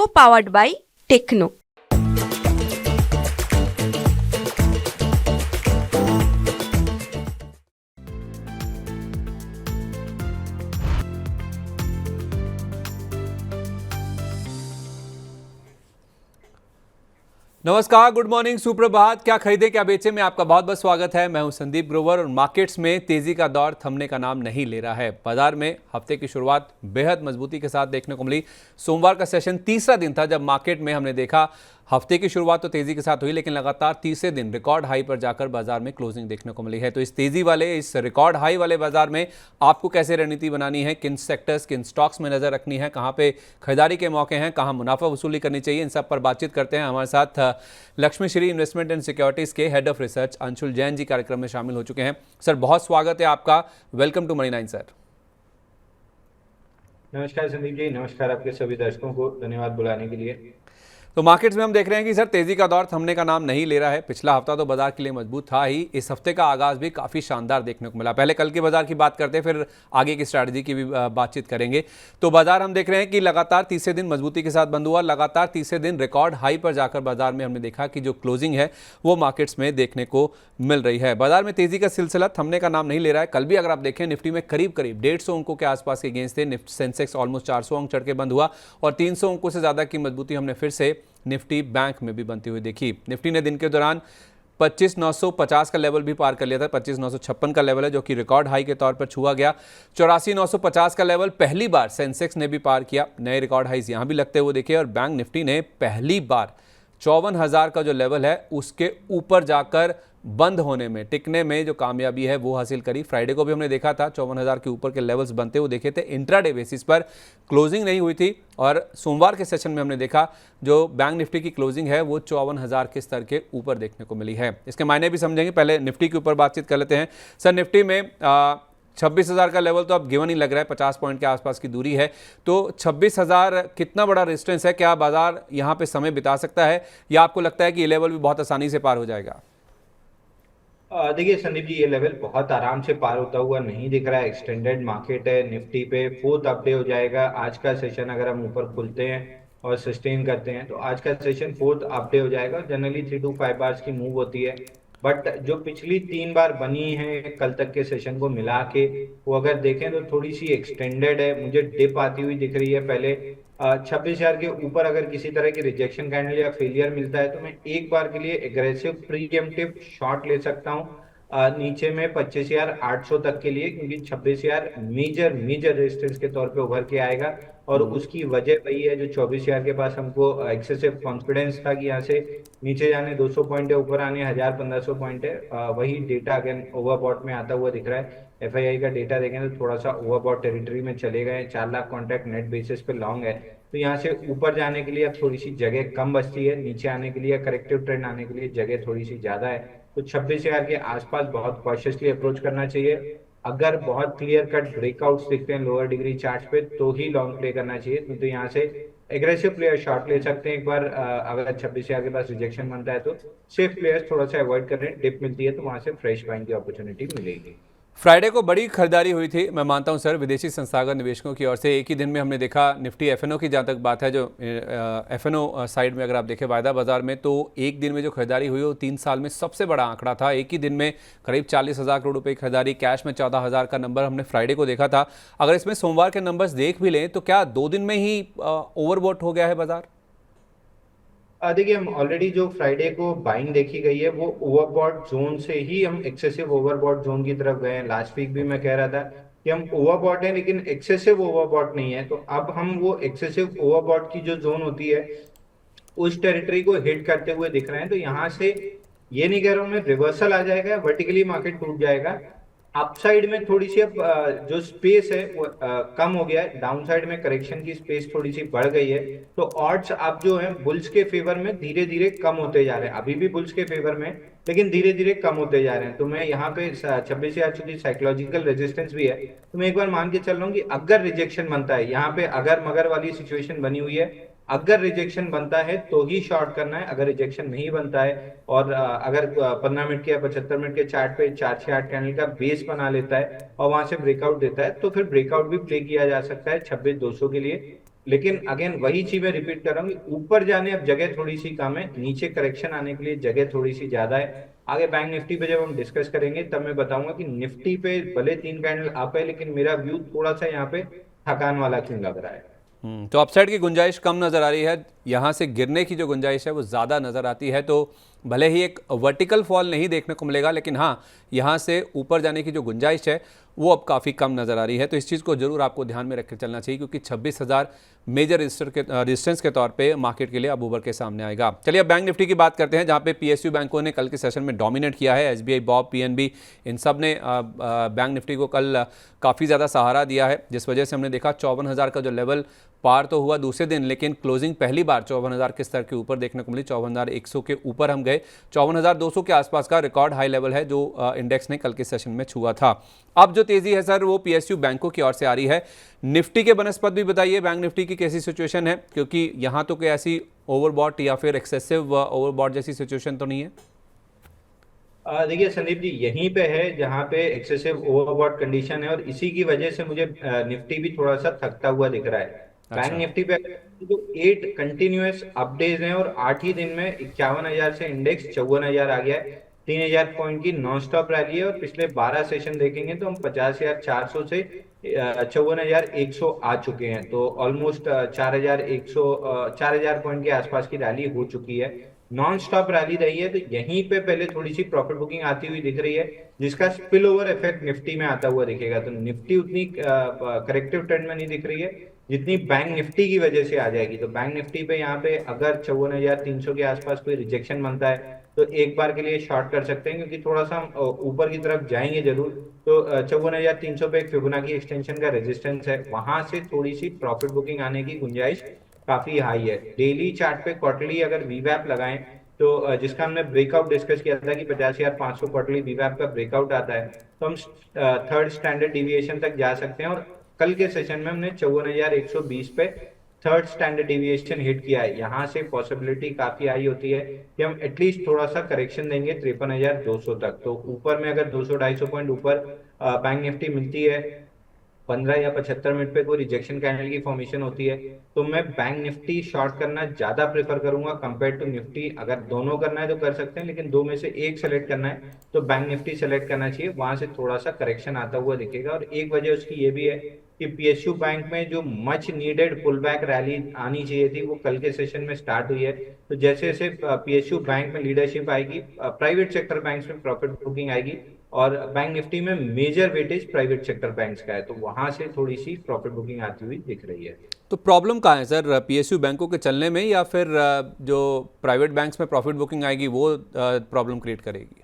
co-powered by Techno। नमस्कार, good morning, सुप्रभात। क्या खरीदे क्या बेचे में आपका बहुत बहुत स्वागत है। मैं हूं संदीप ग्रोवर और मार्केट्स में तेजी का दौर थमने का नाम नहीं ले रहा है। बाजार में हफ्ते की शुरुआत बेहद मजबूती के साथ देखने को मिली। सोमवार का सेशन तीसरा दिन था जब मार्केट में हमने देखा हफ्ते की शुरुआत तो तेजी के साथ हुई, लेकिन लगातार तीसरे दिन रिकॉर्ड हाई पर जाकर बाजार में क्लोजिंग देखने को मिली है। तो इस तेजी वाले, इस रिकॉर्ड हाई वाले बाजार में आपको कैसे रणनीति बनानी है, किन सेक्टर्स, किन स्टॉक्स में नजर रखनी है, कहां पे खरीदारी के मौके हैं, कहां मुनाफा वसूली करनी चाहिए, इन सब पर बातचीत करते हैं। हमारे साथ Lakshmi Shri investment and securities के head of research Anshul Jain ji कार्यक्रम में शामिल हो चुके हैं। सर, बहुत स्वागत है आपका। Welcome to money 9 sir. नमस्कार संदीप जी, नमस्कार आपके सभी दर्शकों को, धन्यवाद बुलाने के लिए। तो मार्केट्स में हम देख रहे हैं कि सर तेजी का दौर थमने का नाम नहीं ले रहा है। पिछला हफ्ता तो बाजार के लिए मजबूत था ही, इस हफ्ते का आगाज भी काफ़ी शानदार देखने को मिला। पहले कल के बाजार की बात करते हैं, फिर आगे की स्ट्रैटेजी की भी बातचीत करेंगे। तो बाजार हम देख रहे हैं कि लगातार तीसरे दिन मजबूती के साथ बंद हुआ। लगातार तीसरे दिन रिकॉर्ड हाई पर जाकर बाजार में हमने देखा कि जो क्लोजिंग है वो मार्केट्स में देखने को मिल रही है। बाजार में तेजी का सिलसिला थमने का नाम नहीं ले रहा है। कल भी अगर आप देखें, निफ्टी में करीब करीब 150 अंकों के आसपास के गेंस थे। सेंसेक्स ऑलमोस्ट 400 अंक चढ़ के बंद हुआ और 300 अंकों से ज़्यादा की मजबूती हमने फिर से निफ्टी बैंक में भी बनती हुई देखी। निफ्टी ने दिन के दौरान 25,950 का लेवल भी पार कर लिया था। 25,956 का लेवल है जो कि रिकॉर्ड हाई के तौर पर छुआ गया। 84,950 का लेवल पहली बार सेंसेक्स ने भी पार किया। नए रिकॉर्ड हाईज यहां भी लगते हुए देखे और बैंक निफ्टी ने पहली बार 54,000 का जो लेवल है उसके ऊपर जाकर बंद होने में, टिकने में जो कामयाबी है वो हासिल करी। फ्राइडे को भी हमने देखा था 54,000 के ऊपर के लेवल्स बनते हुए देखे थे। इंट्राडे बेसिस पर क्लोजिंग नहीं हुई थी और सोमवार के सेशन में हमने देखा जो बैंक निफ्टी की क्लोजिंग है वो 54,000 के स्तर के ऊपर देखने को मिली है। इसके मायने भी समझेंगे। पहले निफ्टी के ऊपर बातचीत कर लेते हैं। सर, निफ्टी में 26,000 का लेवल तो अब गिवन ही लग रहा है, 50 पॉइंट के आसपास की दूरी है। तो 26,000 कितना बड़ा रेजिस्टेंस है? क्या बाजार यहाँ पे समय बिता सकता है या आपको लगता है कि ये लेवल भी बहुत आसानी से पार हो जाएगा? देखिए संदीप जी, ये लेवल बहुत आराम से पार होता हुआ नहीं दिख रहा है। एक्सटेंडेड मार्केट है, निफ्टी पे फोर्थ अपडे हो जाएगा। आज का सेशन अगर हम ऊपर खुलते हैं और सस्टेन करते हैं तो आज का सेशन फोर्थ अपडे हो जाएगा। जनरली 3 to 5 बार्स की मूव होती है, बट जो पिछली 3 बार बनी है कल तक के सेशन को मिला के, वो अगर देखें तो थोड़ी सी एक्सटेंडेड है। मुझे डिप आती हुई दिख रही है। पहले 26,000 के ऊपर अगर किसी तरह की रिजेक्शन कैंडल या फेलियर मिलता है तो मैं एक बार के लिए एग्रेसिव प्रीएम्प्टिव शॉर्ट ले सकता हूं नीचे में 25,800 तक के लिए, क्योंकि 26,000 मेजर मेजर रेजिस्टेंस के तौर पे उभर के आएगा। और उसकी वजह वही है जो 24,000 के पास हमको एक्सेसिव कॉन्फिडेंस था कि यहाँ से नीचे जाने 200 पॉइंट है, ऊपर आने 1,000-1,500 पॉइंट है। वही डेटा अगेन ओवरबॉट में आता हुआ दिख रहा है। एफआईआई का डेटा देखें तो थोड़ा सा ओवरबॉट टेरिटरी में चले गए। 4 लाख कॉन्ट्रैक्ट नेट बेसिस पे लॉन्ग है। तो यहाँ से ऊपर जाने के लिए अब थोड़ी सी जगह कम बचती है, नीचे आने के लिए करेक्टिव ट्रेंड आने के लिए जगह थोड़ी सी ज्यादा है। तो 26,000 के आसपास बहुत कॉशियसली अप्रोच करना चाहिए। अगर बहुत क्लियर कट ब्रेकआउट्स दिखते हैं लोअर डिग्री चार्ट पे तो ही लॉन्ग प्ले करना चाहिए। तो यहाँ से एग्रेसिव प्लेयर शॉर्ट ले सकते हैं एक बार। अगर 26,000 के पास रिजेक्शन बनता है तो सेफ प्लेयर्स थोड़ा सा अवॉइड कर रहे हैं। डिप मिलती है तो वहां से फ्रेश बाइंग की अपॉर्चुनिटी मिलेगी। फ्राइडे को बड़ी खरीदारी हुई थी, मैं मानता हूं सर, विदेशी संस्थागत निवेशकों की ओर से। एक ही दिन में हमने देखा निफ्टी एफएनओ की जहां तक बात है, जो एफएनओ साइड में अगर आप देखें वायदा बाजार में, तो एक दिन में जो खरीदारी हुई वो 3 साल में सबसे बड़ा आंकड़ा था। एक ही दिन में करीब 40,000 करोड़ रुपए की खरीदारी, कैश में 14,000 का नंबर हमने फ्राइडे को देखा था। अगर इसमें सोमवार के नंबर्स देख भी लें तो क्या 2 दिन में ही ओवरबॉट हो गया है बाजार? देखिए, हम ऑलरेडी जो फ्राइडे को बाइंग देखी गई है वो ओवरबॉट जोन से ही हम एक्सेसिव ओवरबॉट जोन की तरफ गए हैं। लास्ट वीक भी मैं कह रहा था कि हम ओवरबॉट हैं लेकिन एक्सेसिव ओवरबॉट नहीं है। तो अब हम वो एक्सेसिव ओवरबॉट की जो जोन होती है उस टेरिटरी को हिट करते हुए दिख रहे हैं। तो यहाँ से ये नहीं कह रहा हूं मैं रिवर्सल आ जाएगा, वर्टिकली मार्केट टूट जाएगा। अपसाइड में थोड़ी सी अब जो स्पेस है वो कम हो गया है। डाउनसाइड में करेक्शन की स्पेस थोड़ी सी बढ़ गई है। तो ऑड्स अब जो है बुल्स के फेवर में धीरे धीरे कम होते जा रहे हैं। अभी भी बुल्स के फेवर में लेकिन धीरे धीरे कम होते जा रहे हैं। तो मैं यहाँ पे 26,000 चूंकि साइकोलॉजिकल रेजिस्टेंस भी है तो मैं एक बार मान के चल रहा हूँ कि अगर रिजेक्शन बनता है, यहाँ पे अगर मगर वाली सिचुएशन बनी हुई है, अगर रिजेक्शन बनता है तो ही शॉर्ट करना है। अगर रिजेक्शन नहीं बनता है और अगर 15 मिनट के या 75 मिनट के चार्ट पे 4-6-8 कैंडल का बेस बना लेता है और वहां से ब्रेकआउट देता है तो फिर ब्रेकआउट भी प्ले किया जा सकता है 26,200 के लिए। लेकिन अगेन वही चीज मैं रिपीट कर रहा हूँ कि ऊपर जाने अब जगह थोड़ी सी कम है, नीचे करेक्शन आने के लिए जगह थोड़ी सी ज्यादा है। आगे बैंक निफ्टी पे जब हम डिस्कस करेंगे तब मैं बताऊंगा कि निफ्टी पे भले 3 कैंडल अप है, लेकिन मेरा व्यू थोड़ा सा यहाँ पे थकान वाला क्यों लग रहा है। तो अपसाइड की गुंजाइश कम नज़र आ रही है, यहाँ से गिरने की जो गुंजाइश है वो ज़्यादा नज़र आती है। तो भले ही एक वर्टिकल फॉल नहीं देखने को मिलेगा, लेकिन हाँ, यहाँ से ऊपर जाने की जो गुंजाइश है वो अब काफ़ी कम नज़र आ रही है। तो इस चीज़ को जरूर आपको ध्यान में रखकर चलना चाहिए, क्योंकि 26,000 मेजर रेजिस्टेंस के तौर पे मार्केट के लिए अब उभर के सामने आएगा। चलिए अब बैंक निफ्टी की बात करते हैं, जहाँ पे पीएसयू बैंकों ने कल के सेशन में डोमिनेट किया है। एसबीआई, बॉब, पीएनबी, इन सब ने बैंक निफ्टी को कल काफ़ी ज़्यादा सहारा दिया है, जिस वजह से हमने देखा 54,000 का जो लेवल पार तो हुआ दूसरे दिन, लेकिन क्लोजिंग पहली बार 54,000 के स्तर के ऊपर देखने को मिली। 54,100 के ऊपर हम गए। 54,200 के आसपास का रिकॉर्ड हाई लेवल है जो इंडेक्स ने कल के सेशन में छुआ था। अब जो तेजी है सर वो पीएसयू बैंकों की ओर से आ रही है। निफ्टी के बनस्पत भी बताइए, बैंक निफ्टी की कैसी सिचुएशन है, क्योंकि यहाँ तो कोई ऐसी ओवरबॉट या फिर एक्सेसिव ओवरबॉट जैसी सिचुएशन तो नहीं है? देखिए संदीप जी, यहीं पे है जहाँ पे एक्सेसिव ओवरबॉट कंडीशन है, और इसी की वजह से मुझे निफ्टी भी थोड़ा सा थकता हुआ दिख रहा है। बैंक अच्छा। निफ्टी पे जो 8 कंटिन्यूअस अपडेज हैं और 8 ही दिन में 51,000 से इंडेक्स 54,000 आ गया है। 3,000 पॉइंट की नॉन स्टॉप रैली है, और पिछले 12 सेशन देखेंगे तो हम 50,400 से 54,100 आ चुके हैं। तो ऑलमोस्ट 4,000 पॉइंट के आसपास की रैली हो चुकी है। नॉन स्टॉप रैली रही है, तो यहीं पे पहले थोड़ी सी प्रॉफिट बुकिंग आती हुई दिख रही है, जिसका स्पिल ओवर इफेक्ट निफ्टी में आता हुआ दिखेगा। तो निफ्टी उतनी करेक्टिव ट्रेंड में नहीं दिख रही है जितनी बैंक निफ्टी की वजह से आ जाएगी। तो बैंक निफ्टी पे यहाँ पे अगर 54,300 के आसपास कोई रिजेक्शन बनता है तो एक बार के लिए शॉर्ट कर सकते हैं, क्योंकि थोड़ा सा हम ऊपर की तरफ जाएंगे जरूर। तो 54,300 पे एक फिबोनाची एक्सटेंशन का रेजिस्टेंस है, वहां से थोड़ी सी प्रॉफिट बुकिंग आने की गुंजाइश काफी हाई है। डेली चार्ट पे क्वार्टरली अगर वीवैप लगाएं तो जिसका हमने ब्रेकआउट डिस्कस किया था कि 50,500 क्वार्टरली वीवैप का ब्रेकआउट आता है, तो हम थर्ड स्टैंडर्ड डिविएशन तक जा सकते हैं। और कल के सेशन में हमने 54,120 पे थर्ड स्टैंडर्ड डिविएशन हिट किया है। यहाँ से पॉसिबिलिटी काफी हाई होती है कि हम एटलीस्ट थोड़ा सा करेक्शन देंगे 53,200 तक। तो ऊपर में अगर 200-250 पॉइंट ऊपर बैंक निफ्टी मिलती है, 15 या 75 मिनट पे कोई रिजेक्शन कैंडल की फॉर्मेशन होती है, तो मैं बैंक निफ्टी शॉर्ट करना ज्यादा प्रेफर करूंगा कंपेयर टू निफ्टी। अगर दोनों करना है तो कर सकते हैं, लेकिन दो में से एक सेलेक्ट करना है तो बैंक निफ्टी सेलेक्ट करना चाहिए। वहां से थोड़ा सा करेक्शन आता हुआ दिखेगा। और एक वजह उसकी ये भी है कि पीएसयू बैंक में जो much needed pullback rally आनी चाहिए थी वो कल के सेशन में स्टार्ट हुई है। तो जैसे जैसे पीएसयू बैंक में लीडरशिप आएगी, प्राइवेट सेक्टर बैंक्स में प्रॉफिट बुकिंग आएगी, और बैंक निफ्टी में major weightage private sector banks का है, तो वहां से थोड़ी सी प्रॉफिट बुकिंग आती हुई दिख रही है। तो प्रॉब्लम कहाँ है सर, पीएसयू बैंकों के चलने में, या फिर जो प्राइवेट बैंक्स में प्रॉफिट बुकिंग आएगी वो प्रॉब्लम क्रिएट करेगी?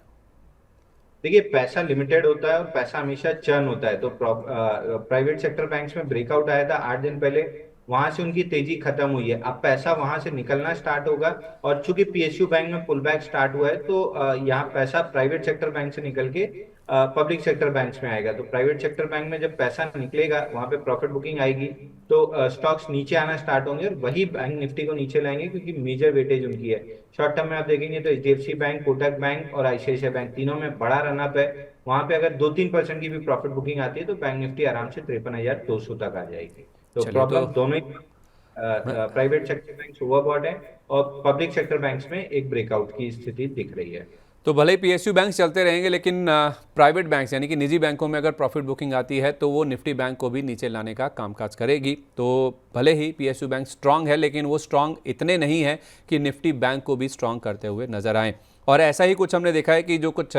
देखिए, पैसा लिमिटेड होता है और पैसा हमेशा चर्न होता है। तो प्राइवेट सेक्टर बैंक्स में ब्रेकआउट आया था 8 दिन पहले, वहां से उनकी तेजी खत्म हुई है। अब पैसा वहां से निकलना स्टार्ट होगा, और चूंकि पीएसयू बैंक में पुल बैक स्टार्ट हुआ है तो यहाँ पैसा प्राइवेट सेक्टर बैंक से निकल के पब्लिक सेक्टर बैंक्स में आएगा। तो प्राइवेट सेक्टर बैंक में जब पैसा निकलेगा वहां पे प्रॉफिट बुकिंग आएगी, तो स्टॉक्स नीचे आना स्टार्ट होंगे और वही बैंक निफ्टी को नीचे लाएंगे, क्योंकि मेजर वेटेज उनकी है। शॉर्ट टर्म में आप देखेंगे तो एचडीएफसी बैंक, कोटक बैंक और आईसीआईसीआई बैंक तीनों में बड़ा रनअप है। वहां पे अगर 2-3% की भी प्रॉफिट बुकिंग आती है तो बैंक निफ्टी आराम से 53,200 तक आ जाएगी। तो चलिए तो प्रॉब्लम दोनों ही, प्राइवेट सेक्टर बैंक ओवरबॉट है और पब्लिक सेक्टर बैंक्स में एक ब्रेकआउट की स्थिति दिख रही है। तो भले ही पीएसयू बैंक चलते रहेंगे, लेकिन प्राइवेट बैंक्स यानी कि निजी बैंकों में अगर प्रॉफिट बुकिंग आती है तो वो निफ्टी बैंक को भी नीचे लाने का कामकाज करेगी। तो भले ही पीएसयू बैंक स्ट्रांग है, लेकिन वो स्ट्रांग इतने नहीं है कि निफ्टी बैंक को भी स्ट्रांग करते हुए नजर आए। और ऐसा ही कुछ हमने देखा है कि जो कुछ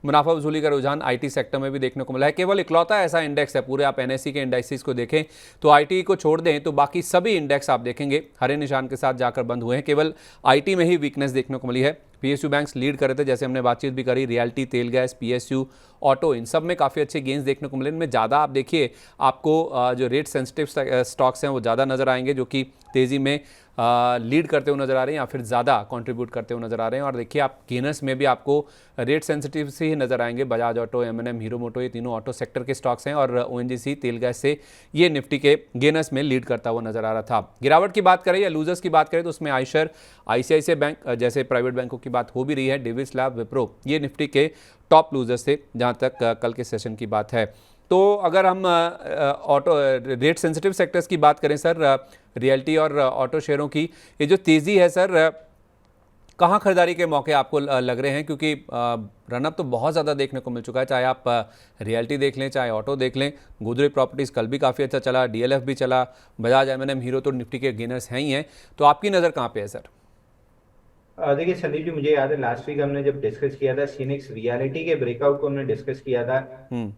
मुनाफा वसूली का रुझान आईटी सेक्टर में भी देखने को मिला है। केवल इकलौता ऐसा इंडेक्स है, पूरे आप एनएससी के इंडेक्सेस को देखें तो आईटी को छोड़ दें तो बाकी सभी इंडेक्स आप देखेंगे हरे निशान के साथ जाकर बंद हुए हैं। केवल आईटी में ही वीकनेस देखने को मिली है। पीएसयू बैंक्स लीड कर रहे थे, जैसे हमने बातचीत भी करी, रियल्टी, तेल गैस, पीएसयू, ऑटो, इन सब में काफ़ी अच्छे गेंस देखने को मिले। इनमें ज़्यादा आप देखिए आपको जो रेट सेंसिटिव स्टॉक्स हैं वो ज़्यादा नज़र आएंगे, जो कि तेज़ी में लीड करते हुए नज़र आ रहे हैं या फिर ज़्यादा कंट्रीब्यूट करते हुए नज़र आ रहे हैं। और देखिए आप गेनर्स में भी आपको रेट सेंसिटिव से ही नज़र आएंगे। बजाज ऑटो, एमएनएम, हीरो मोटो, ये तीनों ऑटो सेक्टर के स्टॉक्स हैं, और ओएनजीसी, तेल गैस से ये निफ्टी के गेनर्स में लीड करता हुआ नज़र आ रहा था। गिरावट की बात करें या लूजर्स की बात करें तो उसमें आयशर, आईसीआईसीआई बैंक जैसे प्राइवेट बैंकों की बात हो भी रही है, डेविस लैब, विप्रो, ये निफ्टी के टॉप लूजर्स थे जहाँ तक कल के सेशन की बात है। तो अगर हम ऑटो रेट सेंसिटिव सेक्टर्स की बात करें सर, रियल्टी और ऑटो शेयरों की। ये जो तेज़ी है सर, कहाँ खरीदारी के मौके आपको लग रहे हैं? क्योंकि रनअप तो बहुत ज़्यादा देखने को मिल चुका है, चाहे आप रियल्टी देख लें, चाहे ऑटो देख लें। गोदरेज प्रॉपर्टीज़ कल भी काफ़ी अच्छा चला, डीएलएफ भी चला, बजाज एमएनएम हीरो तो निफ्टी के गेनर्स हैं ही हैं। तो आपकी नज़र कहाँ पे है सर? देखिए संदीप जी, मुझे याद है लास्ट वीक हमने जब डिस्कस किया था सीनेक्स रियलिटी के ब्रेकआउट को हमने डिस्कस किया था। हम्म।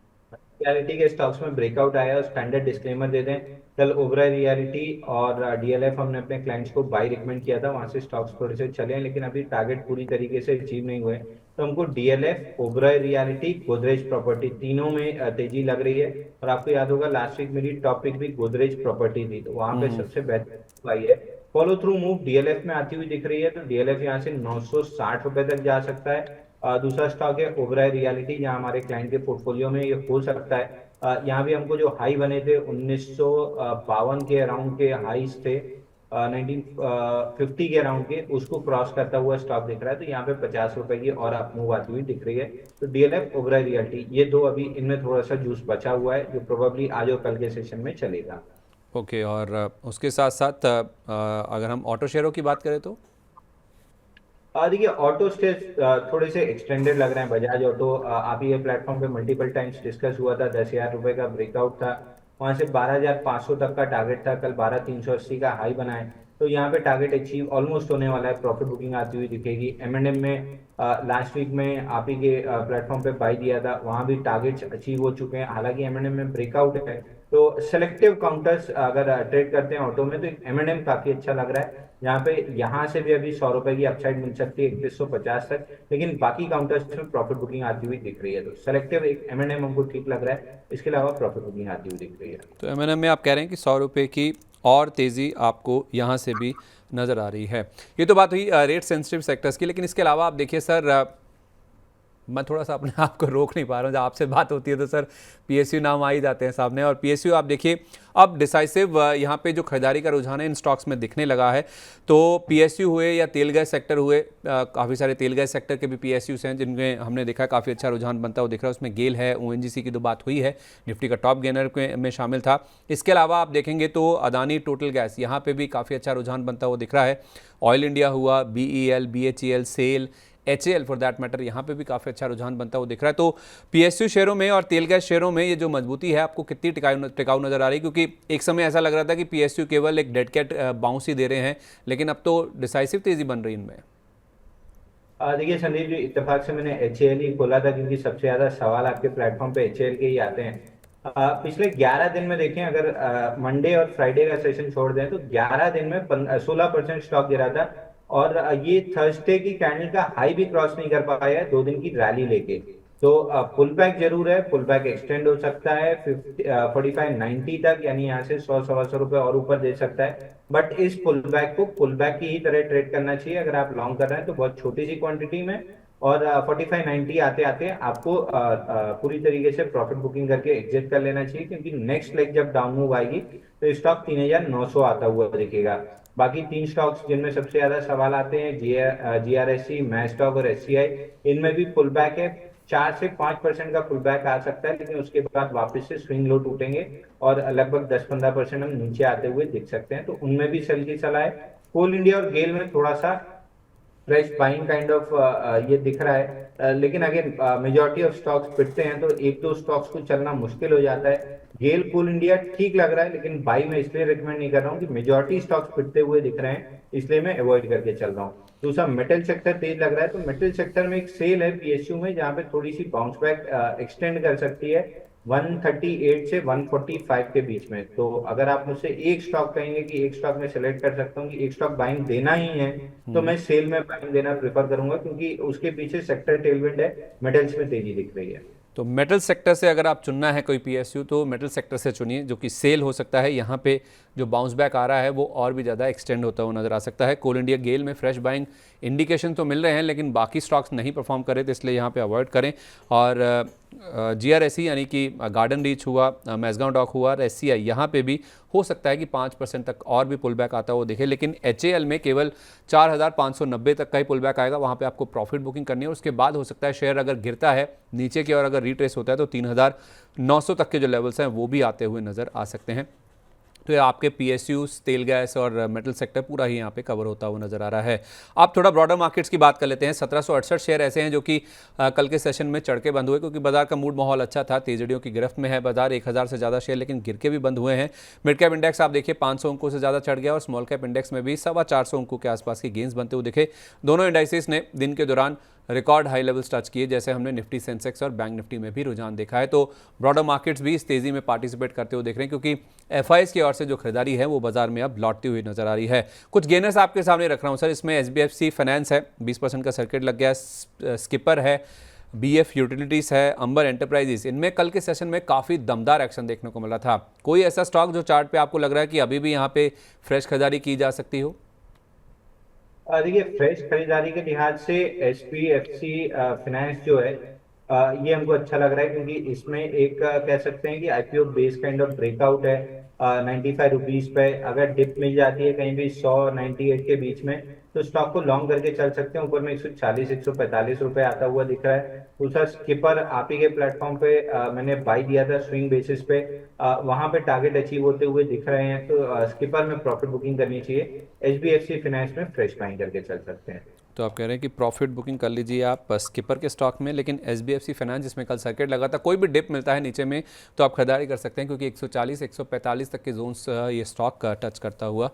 रियलिटी के स्टॉक्स में ब्रेकआउट आया और स्टैंडर्ड डिस्क्लेमर दे दें, कल ओबराय रियलिटी और डीएलएफ हमने अपने क्लाइंट्स को बाय रिकमेंड किया था, वहां से स्टॉक्स थोड़े से चले हैं लेकिन अभी टारगेट पूरी तरीके से अचीव नहीं हुए। तो हमको DLF, Oberoi reality, Godrej property तीनों में तेजी लग रही है। और आपको याद होगा लास्ट वीक मेरी टॉपिक भी गोदरेज प्रॉपर्टी थी, तो वहां पे सबसे बेहतर आई है। फॉलो थ्रू मूव डीएलएफ में आती हुई दिख रही है, तो डीएलएफ यहाँ से 960 रुपए तक जा सकता है। दूसरा स्टॉक है ओबराय रियलिटी, जहां हमारे क्लाइंट के पोर्टफोलियो में ये हो सकता है। यहाँ भी हमको जो हाई बने थे 1952 के अराउंड के हाईज थे, 1950 के अराउंड के, उसको क्रॉस करता हुआ स्टॉक दिख रहा है। तो यहाँ पे 50 रुपए की और अप मूव आती हुई दिख रही है। तो डीएलएफ, ओबराय रियलिटी, ये दो अभी इनमें थोड़ा सा जूस बचा हुआ है जो प्रोबेबली आज और कल के सेशन में चलेगा। ओके, और उसके साथ साथ अगर हम ऑटो शेयरों की बात करें तो देखिए ऑटो स्टेज थोड़े से एक्सटेंडेड लग रहे हैं। बजाज ऑटो आप ये प्लेटफॉर्म पे मल्टीपल टाइम्स डिस्कस हुआ था, 10,000 रुपए का ब्रेकआउट था, वहां से 12,500 तक का टारगेट था, कल 12,380 का हाई बना है। तो यहाँ पे टारगेट अचीव ऑलमोस्ट होने वाला है, प्रॉफिट बुकिंग आती हुई दिखेगी। एमएनएम में लास्ट वीक में आप ही के प्लेटफॉर्म पे बाई दिया था, वहां भी टारगेट्स अचीव हो चुके हैं। हालांकि एमएनएम में ब्रेकआउट है, तो सेलेक्टिव काउंटर्स अगर ट्रेड करते हैं ऑटो में, तो एमएनएम काफी अच्छा लग रहा है। यहाँ से भी अभी 100 रुपए की अपसाइड मिल सकती है 3150 तक, लेकिन बाकी काउंटर्स में प्रॉफिट बुकिंग आती हुई दिख रही है। तो सेलेक्टिव एक एमएनएम हमको ठीक लग रहा है, इसके अलावा प्रॉफिट बुकिंग आती हुई दिख रही है। तो एमएनएम में आप कह रहे हैं कि 100 रुपये की और तेज़ी आपको यहाँ से भी नज़र आ रही है। ये तो बात हुई रेट सेंसिटिव सेक्टर्स की, लेकिन इसके अलावा आप देखिए सर, मैं थोड़ा सा अपने आप को रोक नहीं पा रहा हूँ। जब आपसे बात होती है तो सर पीएसयू नाम आ ही जाते हैं सामने, और पीएसयू आप देखिए अब डिसाइसिव यहाँ पे जो खरीदारी का रुझान है इन स्टॉक्स में दिखने लगा है। तो पीएसयू हुए या तेल गैस सेक्टर हुए, काफ़ी सारे तेल गैस सेक्टर के भी पीएसयूस हैं जिनमें हमने देखा है काफ़ी अच्छा रुझान बनता हुआ दिख रहा है। उसमें गेल है, ओएनजीसी की तो बात हुई है, निफ्टी का टॉप गेनर में शामिल था। इसके अलावा आप देखेंगे तो अदानी टोटल गैस, यहाँ पर भी काफ़ी अच्छा रुझान बनता हुआ दिख रहा है। ऑयल इंडिया हुआ, BEL, BHEL, SAIL, HAL for that matter, यहाँ पे भी काफ़ी अच्छा रुझान बनता हुआ दिख रहा है। तो पीएसयू शेयरों में और तेल गैस शेयरों में ये जो मजबूती है आपको कितनी टिकाऊ नजर आ रही है? क्योंकि एक समय ऐसा लग रहा था कि पीएसयू केवल एक डेड कैट बाउंस ही दे रहे हैं, लेकिन अब तो डिसाइसिव तेजी बन रही है इनमें। देखिए संदीप जी, इत्तेफाक से मैंने एचएएल ही खोला था क्योंकि सबसे ज्यादा सवाल आपके प्लेटफॉर्म पे एचएएल के ही आते हैं। पिछले 11 दिन में देखें, अगर मंडे और फ्राइडे का सेशन छोड़ दें तो 11 दिन में 16% स्टॉक गिरा था। और ये थर्सडे की कैंडल का हाई भी क्रॉस नहीं कर पाया है 2 दिन की रैली लेके। तो पुल बैक जरूर है, पुल बैक एक्सटेंड हो सकता है 4590 तक, यानी यहाँ से 100-125 रुपए और ऊपर दे सकता है। बट इस पुल बैक को पुल बैक की ही तरह ट्रेड करना चाहिए। अगर आप लॉन्ग कर रहे हैं तो बहुत छोटी सी क्वांटिटी में, और 4590 आते आते आपको पूरी तरीके से प्रॉफिट बुकिंग करके एग्जिट कर लेना चाहिए, क्योंकि नेक्स्ट लेग जब डाउन मूव आएगी तो स्टॉक 3900 आता हुआ दिखेगा। बाकी 3 स्टॉक्स जिनमें सबसे ज्यादा सवाल आते हैं, जीआरएससी, मैस्टॉक और एससीआई, इनमें भी पुल बैक है। 4 से 5% का पुल बैक आ सकता है, लेकिन उसके बाद वापस से स्विंग लो टूटेंगे और लगभग 10-15% हम नीचे आते हुए दिख सकते हैं। तो उनमें भी सेल की सलाह है। कोल इंडिया और गेल में थोड़ा सा फ्रेश बाइंग काइंड ऑफ ये दिख रहा है, लेकिन अगेन मेजॉरिटी ऑफ स्टॉक्स पिटते हैं तो 1-2 स्टॉक्स को चलना मुश्किल हो जाता है। गेल, कोल इंडिया ठीक लग रहा है, लेकिन बाई मैं इसलिए रिकमेंड नहीं कर रहा हूँ कि मेजॉरिटी स्टॉक्स पिटते हुए दिख रहे हैं, इसलिए मैं अवॉइड करके चल रहा हूँ। दूसरा, मेटल सेक्टर तेज लग रहा है, तो मेटल सेक्टर में एक सेल है पीएसयू में, जहां पे थोड़ी सी बाउंस बैक एक्सटेंड कर सकती है 138 से 145 के बीच में। तो अगर आप मुझसे एक स्टॉक कहेंगे कि एक स्टॉक में सेलेक्ट कर सकता हूँ कि एक स्टॉक बाइंग देना ही है, तो मैं सेल में बाइंग देना प्रेफर करूंगा, क्योंकि उसके पीछे सेक्टर टेलविंड है, मेटल्स में तेजी दिख रही है। तो मेटल सेक्टर से अगर आप चुनना है कोई पीएसयू तो मेटल सेक्टर से चुनिए, जो कि सेल हो सकता है। यहाँ पे जो बाउंस बैक आ रहा है वो और भी ज़्यादा एक्सटेंड होता हुआ नजर आ सकता है। कोल इंडिया, गेल में फ्रेश बाइंग इंडिकेशन तो मिल रहे हैं, लेकिन बाकी स्टॉक्स नहीं परफॉर्म करे, तो इसलिए यहाँ पे अवॉइड करें। और जीआरएससी यानी कि गार्डन रीच हुआ, मैसगांव डॉक हुआ, और एससीआई, यहाँ पे भी हो सकता है कि 5% तक और भी पुल बैक आता हुआ दिखे, लेकिन एचएएल में केवल 4590 तक का ही पुल बैक आएगा। वहाँ पे आपको प्रॉफिट बुकिंग करनी है। उसके बाद हो सकता है शेयर अगर गिरता है नीचे की और अगर रिट्रेस होता है तो 3900 तक के जो लेवल्स हैं वो भी आते हुए नज़र आ सकते हैं। तो ये आपके PSUs, तेल गैस और मेटल सेक्टर पूरा ही यहाँ पे कवर होता हुआ नजर आ रहा है। आप थोड़ा ब्रॉडर मार्केट्स की बात कर लेते हैं। 1768 शेयर ऐसे हैं जो कि कल के सेशन में चढ़ के बंद हुए, क्योंकि बाजार का मूड माहौल अच्छा था, तेजड़ियों की गिरफ्त में है बाजार। 1000 से ज़्यादा शेयर लेकिन गिर के भी बंद हुए हैं। मिड कैप इंडेक्स आप देखिए 500 अंकों से ज़्यादा चढ़ गया और स्मॉल कैप इंडेक्स में भी 425 अंकों के आसपास की गेंस बनते हुए दिखे। दोनों इंडाइसिस ने दिन के दौरान रिकॉर्ड हाई लेवल्स टच किए, जैसे हमने निफ्टी, सेंसेक्स और बैंक निफ्टी में भी रुझान देखा है। तो ब्रॉडर मार्केट्स भी इस तेजी में पार्टिसिपेट करते हुए देख रहे हैं, क्योंकि एफआईएस की ओर से जो खरीदारी है वो बाजार में अब लौटती हुई नजर आ रही है। कुछ गेनर्स आपके सामने रख रहा हूं सर। इसमें एचडीएफसी फाइनेंस है, 20% का सर्किट लग गया। स्किपर है, बीएफ यूटिलिटीज है, अंबर एंटरप्राइजेस। इनमें कल के सेशन में काफ़ी दमदार एक्शन देखने को मिला था। कोई ऐसा स्टॉक जो चार्ट पे आपको लग रहा है कि अभी भी यहाँ पे फ्रेश खरीदारी की जा सकती हो? देखिए, फ्रेश खरीदारी के लिहाज से एचडीएफसी फाइनेंस जो है, ये हमको अच्छा लग रहा है, क्योंकि इसमें एक कह सकते हैं कि IPO base kind of breakout है। 95 रुपीज पे अगर डिप मिल जाती है कहीं भी 100-98 के बीच में, तो स्टॉक को लॉन्ग करके चल सकते हैं। ऊपर में 140-145 रुपए आता हुआ दिख रहा है। दूसरा स्किपर आप ही के प्लेटफॉर्म पे मैंने बाई दिया था स्विंग बेसिस पे, वहां पे टारगेट अचीव होते हुए दिख रहे हैं, तो स्किपर में प्रॉफिट बुकिंग करनी चाहिए। एचडीएफसी फाइनेंस में फ्रेश बाइंग करके चल सकते हैं। तो आप कह रहे हैं कि प्रॉफिट बुकिंग कर लीजिए आप स्किपर के स्टॉक में, लेकिन एचडीएफसी फाइनेंस जिसमें कल सर्किट लगा था, कोई भी डिप मिलता है नीचे में तो आप खरीदारी कर सकते हैं, क्योंकि 140-145 तक के जोन्स ये स्टॉक टच करता हुआ